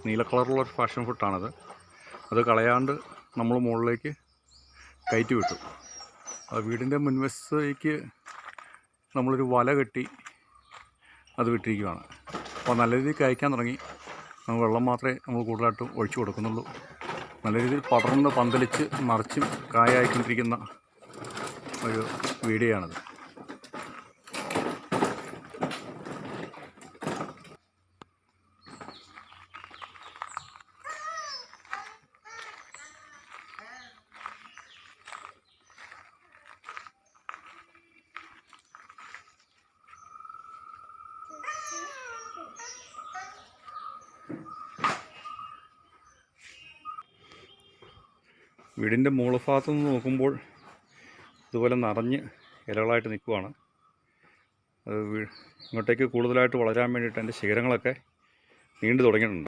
നീല കളറുള്ളൊരു പാഷൻ ഫ്രൂട്ടാണത്. അത് കളയാണ്ട് നമ്മൾ മുകളിലേക്ക് കയറ്റി വിട്ടു. അത് വീടിൻ്റെ മുൻവശത്തേക്ക് നമ്മളൊരു വല കെട്ടി അത് വിട്ടിരിക്കുകയാണ്. അപ്പോൾ നല്ല രീതിയിൽ കായ്ക്കാൻ തുടങ്ങി. വെള്ളം മാത്രമേ നമ്മൾ കൂടുതലായിട്ട് ഒഴിച്ചു കൊടുക്കുന്നുള്ളൂ. നല്ല രീതിയിൽ പടർന്ന് പന്തലിച്ച് നിറച്ചും കായായിക്കൊണ്ടിരിക്കുന്ന ഒരു വീഡിയോയാണത്. വീടിൻ്റെ മുകൾ ഭാഗത്തു നിന്ന് നോക്കുമ്പോൾ ഇതുപോലെ നിറഞ്ഞ് ഇലകളായിട്ട് നിൽക്കുവാണ്. അത് ഇങ്ങോട്ടേക്ക് കൂടുതലായിട്ട് വളരാൻ വേണ്ടിയിട്ട് അതിൻ്റെ ശിഖരങ്ങളൊക്കെ നീണ്ടു തുടങ്ങിയിട്ടുണ്ട്.